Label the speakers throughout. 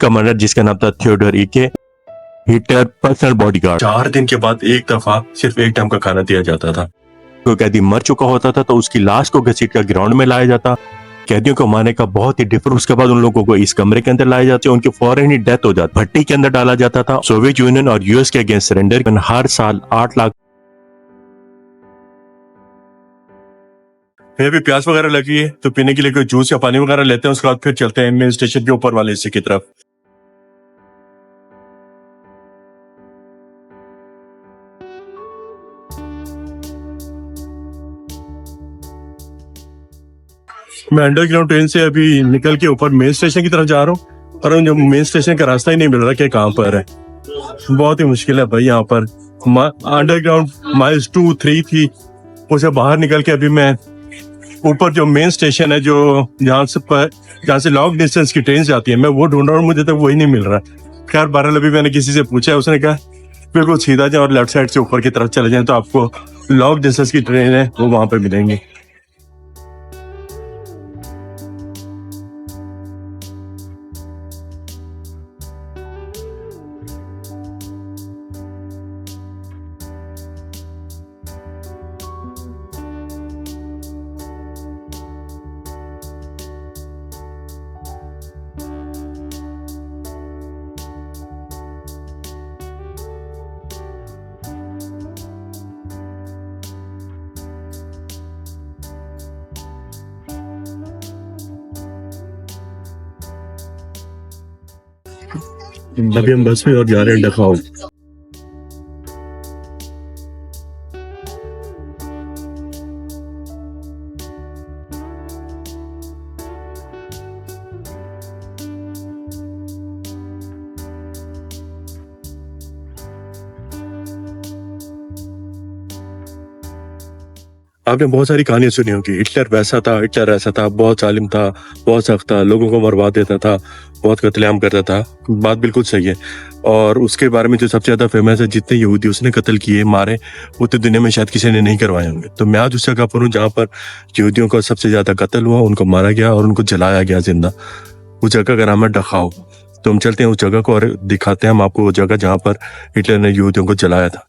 Speaker 1: Commander जिसका नाम था थियोडोर ईके, हिटलर पर्सनल बॉडीगार्ड। 4 दिन के बाद एक दफा सिर्फ एक टाइम का खाना दिया जाता था। कोई कैदी मर चुका होता था तो उसकी लाश को घसीट कर ग्राउंड में लाया जाता। कैदियों को मारने का बहुत ही डिफरेंट। उसके बाद उन लोगों को इस कमरे के अंदर लाए जाते, उनकी फौरन ही डेथ हो जाती, भट्टी के अंदर डाला जाता था। सोवियत यूनियन और यूएस के अगेंस्ट सरेंडर हर साल 8 लाख। भी प्यास वगैरह लगी है तो पीने के लिए कोई जूस या पानी वगैरह लेते हैं, उसके बाद फिर चलते हैं मेन स्टेशन के ऊपर वाले हिस्से की तरफ। मैं अंडरग्राउंड ट्रेन से अभी निकल के ऊपर मेन स्टेशन की तरफ जा रहा हूँ और जो मेन स्टेशन का रास्ता ही नहीं मिल रहा कि कहाँ पर है। बहुत ही मुश्किल है भाई यहाँ पर। अंडरग्राउंड माइल्स 2-3 थी, उसे बाहर निकल के अभी मैं ऊपर जो मेन स्टेशन है, जो जहाँ से लॉन्ग डिस्टेंस की ट्रेन जाती है, मैं वो ढूंढ रहा हूँ, मुझे तो वही नहीं मिल रहा। खैर बहरहाल अभी मैंने किसी से पूछा है, उसने कहा बिल्कुल सीधा जाए और लेफ्ट साइड से ऊपर की तरफ चले जाएं तो आपको लॉन्ग डिस्टेंस की ट्रेन है वो वहां पे मिलेंगी। अभी हम बस में और जा रहे हैं डखाओ। आपने बहुत सारी कहानियां सुनी होगी, हिटलर वैसा था, हिटलर ऐसा था, बहुत जालिम था, बहुत सख्त था, लोगों को मरवा देता था, बहुत कत्लेआम करता था। बात बिल्कुल सही है। और उसके बारे में जो सबसे ज्यादा फेमस है, जितने यहूदी उसने कत्ल किए मारे उतने दुनिया में शायद किसी ने नहीं करवाए होंगे। तो मैं आज उस जगह पर हूँ जहाँ पर यहूदियों का सबसे ज्यादा कत्ल हुआ, उनको मारा गया और उनको जलाया गया जिंदा। उस जगह का नाम है डखाओ। तो हम चलते हैं उस जगह को और दिखाते हैं हम आपको वो जगह जहाँ पर हिटलर ने यहूदियों को जलाया था।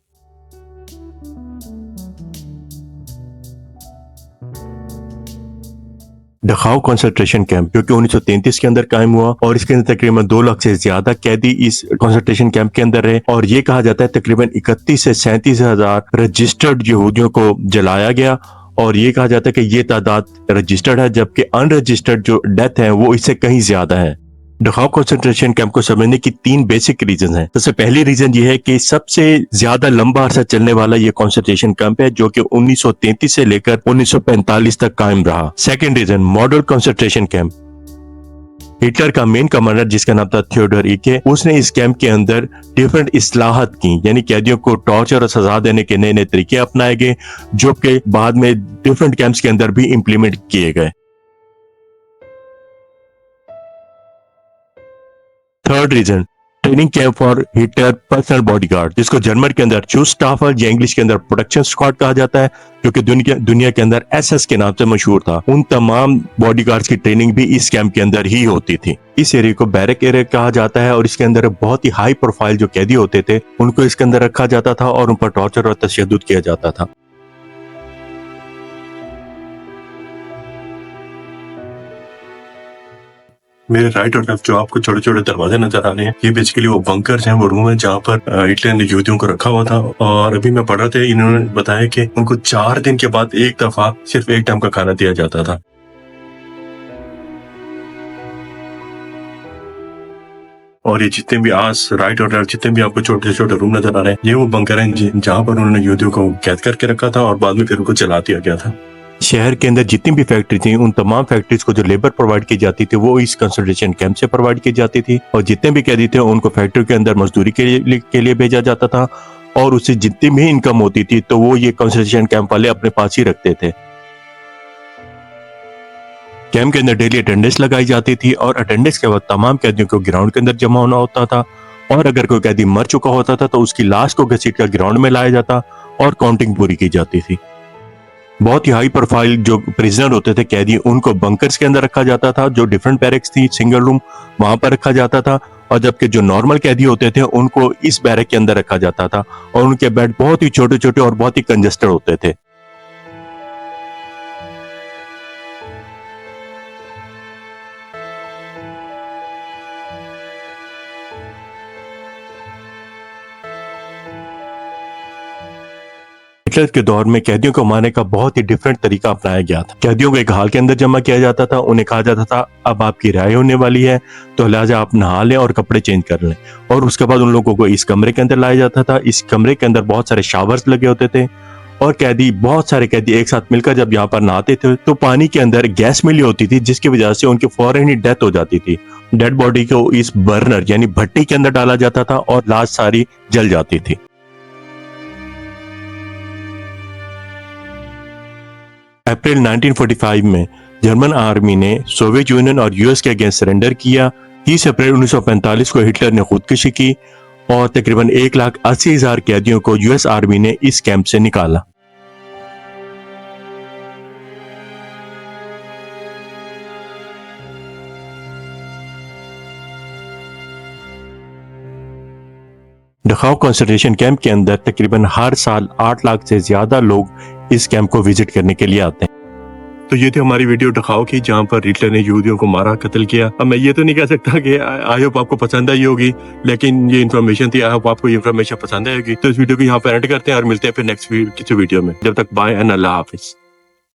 Speaker 1: डखाओ कंसंट्रेशन कैंप जो कि 1933 के अंदर कायम हुआ और इसके अंदर तकरीबन 2 लाख से ज्यादा कैदी इस कंसंट्रेशन कैंप के अंदर रहे। और ये कहा जाता है तकरीबन 31 से 37 हजार रजिस्टर्ड यहूदियों को जलाया गया। और ये कहा जाता है कि ये तादाद रजिस्टर्ड है, जबकि अनरजिस्टर्ड जो डेथ है वो इससे कहीं ज्यादा है। डखाओ कंसंट्रेशन कैंप को समझने की 3 बेसिक रीजन हैं। सबसे पहली रीजन ये है कि सबसे ज्यादा लंबा अरसा चलने वाला ये कंसंट्रेशन कैंप है जो कि 1933 से लेकर 1945 तक कायम रहा। Second reason model concentration camp. Hitler का मेन कमांडर जिसका नाम था थियोडोर ईके, उसने इस कैंप के अंदर डिफरेंट इस्लाहत की, यानी कैदियों को टॉर्चर और सजा देने के नए नए तरीके अपनाए गए जो कि बाद में डिफरेंट कैंप्स के अंदर भी इंप्लीमेंट किए गए। Third reason training camp for Hitler personal bodyguard, जिसको जर्मन के अंदर चूस्टाफर या इंग्लिश के अंदर प्रोडक्शन स्क्वाड कहा जाता है, जो कि दुनिया के अंदर एसएस के नाम से मशहूर था। उन तमाम बॉडीगार्ड्स की ट्रेनिंग भी इस कैंप के अंदर ही होती थी। इस एरिया को बैरक एरिया कहा जाता है और इसके अंदर बहुत ही हाई प्रोफाइल जो कैदी होते थे उनको इसके अंदर रखा जाता था और उन पर टॉर्चर और तशद्दुद किया जाता था। मेरे राइट और लेफ्ट जो आपको छोटे छोटे दरवाजे नजर आ रहे हैं, ये बेसिकली वो बंकर्स हैं, वो रूम है जहाँ पर हिटलर ने यहूदियों को रखा हुआ था। और अभी मैं पढ़ रहा था, इन्होंने बताया कि उनको 4 दिन के बाद एक दफा सिर्फ एक टाइम का खाना दिया जाता था। और ये जितने भी आस राइट और लेफ्ट जितने भी आपको छोटे छोटे रूम नजर आ रहे हैं, ये वो बंकर हैं जहाँ पर उन्होंने यहूदियों को कैद करके रखा था और बाद में फिर उनको जला दिया गया था। शहर के अंदर जितनी भी फैक्ट्री थी, उन तमाम फैक्ट्रीज को जो लेबर प्रोवाइड की जाती थी वो इस कंसंट्रेशन कैंप से प्रोवाइड की जाती थी। और जितने भी कैदी थे उनको फैक्ट्री के अंदर मजदूरी के लिए भेजा जाता था और उससे जितनी भी इनकम होती थी तो वो ये कंसंट्रेशन कैंप वाले अपने पास ही रखते थे। कैंप के अंदर डेली अटेंडेंस लगाई जाती थी और अटेंडेंस के बाद तमाम कैदियों को ग्राउंड के अंदर जमा होना होता था। और अगर कोई कैदी मर चुका होता था तो उसकी लाश को घसीट कर ग्राउंड में लाया जाता और काउंटिंग पूरी की जाती थी। बहुत ही हाई प्रोफाइल जो प्रिजनर होते थे कैदी, उनको बंकर्स के अंदर रखा जाता था, जो डिफरेंट बैरक्स थी, सिंगल रूम, वहां पर रखा जाता था। और जबकि जो नॉर्मल कैदी होते थे उनको इस बैरक के अंदर रखा जाता था और उनके बेड बहुत ही छोटे छोटे और बहुत ही कंजेस्टेड होते थे। हिटलर के दौर में कैदियों को मारने का बहुत ही डिफरेंट तरीका अपनाया गया था। कैदियों को एक हाल के अंदर जमा किया जाता था, उन्हें कहा जाता था अब आपकी रिहाई होने वाली है तो लिहाजा आप नहा लें और कपड़े चेंज कर लें, और उसके बाद उन लोगों को इस कमरे के अंदर लाया जाता था। इस कमरे के अंदर बहुत सारे शावर्स लगे होते थे और बहुत सारे कैदी एक साथ मिलकर जब यहाँ पर नहाते थे तो पानी के अंदर गैस मिली होती थी जिसकी वजह से उनकी फौरन ही डेथ हो जाती थी। डेड बॉडी को इस बर्नर यानी भट्टी के अंदर डाला जाता था और लाश सारी जल जाती थी। अप्रैल 1945 में जर्मन आर्मी ने सोवियत यूनियन और यूएस के अगेंस्ट सरेंडर किया। 30 अप्रैल 1945 को हिटलर ने खुदकुशी की और तकरीबन 1,80,000 कैदियों को यूएस आर्मी ने इस कैंप से निकाला। डखाव कंसंट्रेशन कैंप के अंदर तकरीबन हर साल 8 लाख से ज्यादा लोग इस कैंप को विजिट करने के लिए आते हैं। तो ये थी हमारी वीडियो डखाव की, जहां पर हिटलर ने यहूदियों को मारा, कत्ल किया। अब मैं ये तो नहीं कह सकता कि आई होप आपको पसंद आई होगी, लेकिन ये इन्फॉर्मेशन थी। आई होप आपको ये इन्फॉर्मेशन पसंद आएगी। तो इस वीडियो को यहाँ पर एंड करते हैं और मिलते हैं फिर नेक्स्ट वीडियो में। जब तक बाय एंड अल्लाह हाफिज।